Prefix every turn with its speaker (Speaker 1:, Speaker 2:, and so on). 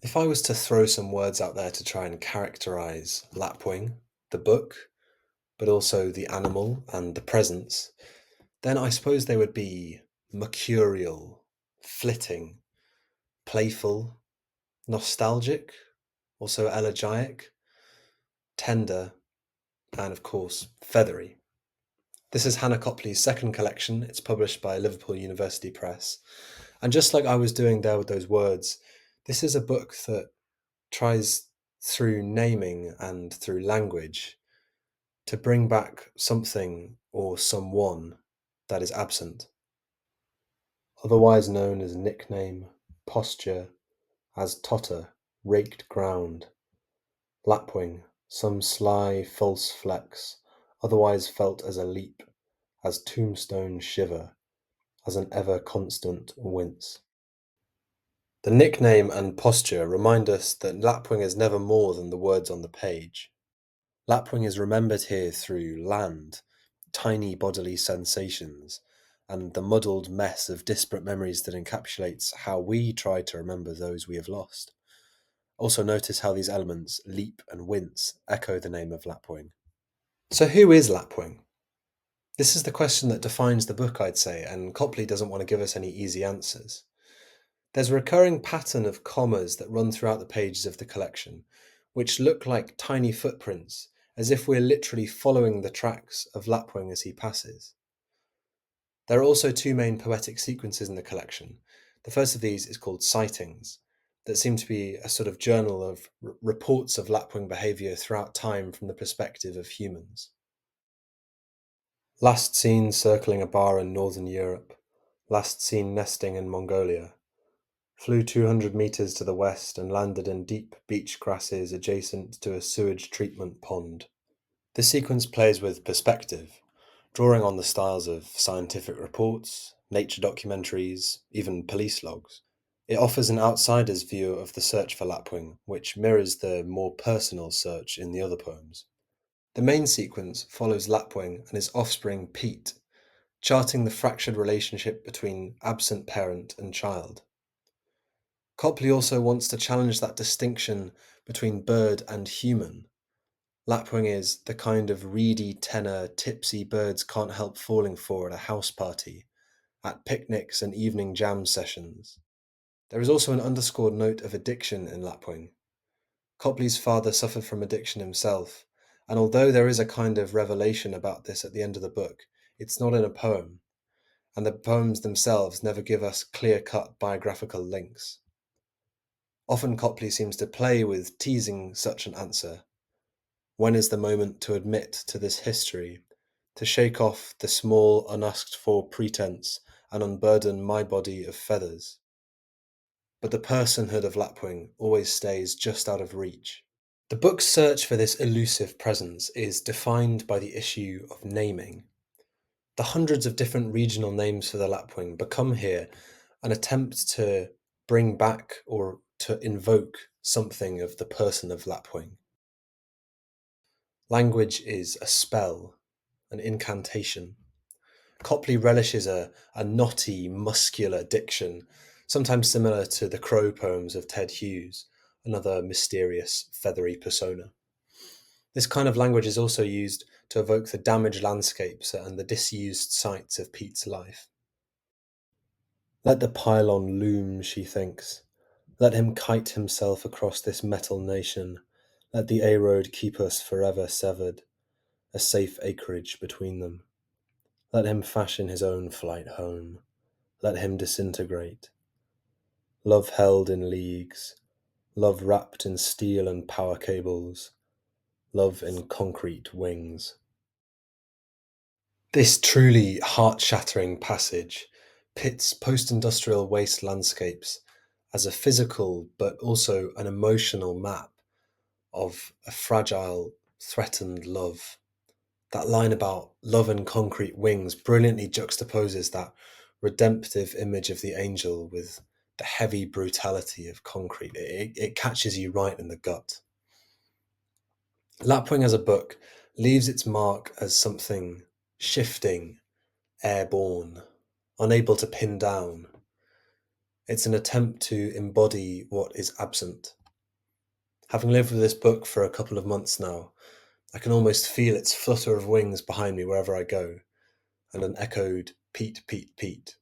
Speaker 1: If I was to throw some words out there to try and characterize Lapwing, the book, but also the animal and the presence, then I suppose they would be mercurial, flitting, playful, nostalgic, also elegiac, tender, and of course, feathery. This is Hannah Copley's second collection. It's published by Liverpool University Press. And just like I was doing there with those words, this is a book that tries through naming and through language to bring back something or someone that is absent, otherwise known as nickname, posture, as totter, raked ground, lapwing, some sly false flex, otherwise felt as a leap, as tombstone shiver, as an ever-constant wince. The nickname and posture remind us that Lapwing is never more than the words on the page. Lapwing is remembered here through land, tiny bodily sensations, and the muddled mess of disparate memories that encapsulates how we try to remember those we have lost. Also notice how these elements, leap and wince, echo the name of Lapwing. So who is Lapwing? This is the question that defines the book, I'd say, and Copley doesn't want to give us any easy answers. There's a recurring pattern of commas that run throughout the pages of the collection, which look like tiny footprints, as if we're literally following the tracks of Lapwing as he passes. There are also two main poetic sequences in the collection. The first of these is called Sightings, that seem to be a sort of journal of reports of Lapwing behaviour throughout time from the perspective of humans. Last seen circling a bar in northern Europe. Last seen nesting in Mongolia. Flew 200 meters to the west and landed in deep beach grasses adjacent to a sewage treatment pond. This sequence plays with perspective, drawing on the styles of scientific reports, nature documentaries, even police logs. It offers an outsider's view of the search for Lapwing, which mirrors the more personal search in the other poems. The main sequence follows Lapwing and his offspring Pete, charting the fractured relationship between absent parent and child. Copley also wants to challenge that distinction between bird and human. Lapwing is the kind of reedy tenor tipsy birds can't help falling for at a house party, at picnics and evening jam sessions. There is also an underscored note of addiction in Lapwing. Copley's father suffered from addiction himself, and although there is a kind of revelation about this at the end of the book, it's not in a poem, and the poems themselves never give us clear-cut biographical links. Often Copley seems to play with teasing such an answer. When is the moment to admit to this history, to shake off the small unasked-for pretense and unburden my body of feathers? But the personhood of Lapwing always stays just out of reach. The book's search for this elusive presence is defined by the issue of naming. The hundreds of different regional names for the Lapwing become here an attempt to bring back or to invoke something of the person of Lapwing. Language is a spell, an incantation. Copley relishes a knotty, muscular diction, sometimes similar to the Crow poems of Ted Hughes, another mysterious, feathery persona. This kind of language is also used to evoke the damaged landscapes and the disused sites of Pete's life. Let the pylon loom, she thinks. Let him kite himself across this metal nation. Let the A-road keep us forever severed, a safe acreage between them. Let him fashion his own flight home. Let him disintegrate. Love held in leagues. Love wrapped in steel and power cables. Love in concrete wings. This truly heart-shattering passage pits post-industrial waste landscapes as a physical but also an emotional map of a fragile, threatened love. That line about love and concrete wings brilliantly juxtaposes that redemptive image of the angel with the heavy brutality of concrete. It catches you right in the gut. Lapwing as a book leaves its mark as something shifting, airborne, unable to pin down. It's an attempt to embody what is absent. Having lived with this book for a couple of months now, I can almost feel its flutter of wings behind me wherever I go, and an echoed Pete, Pete, Pete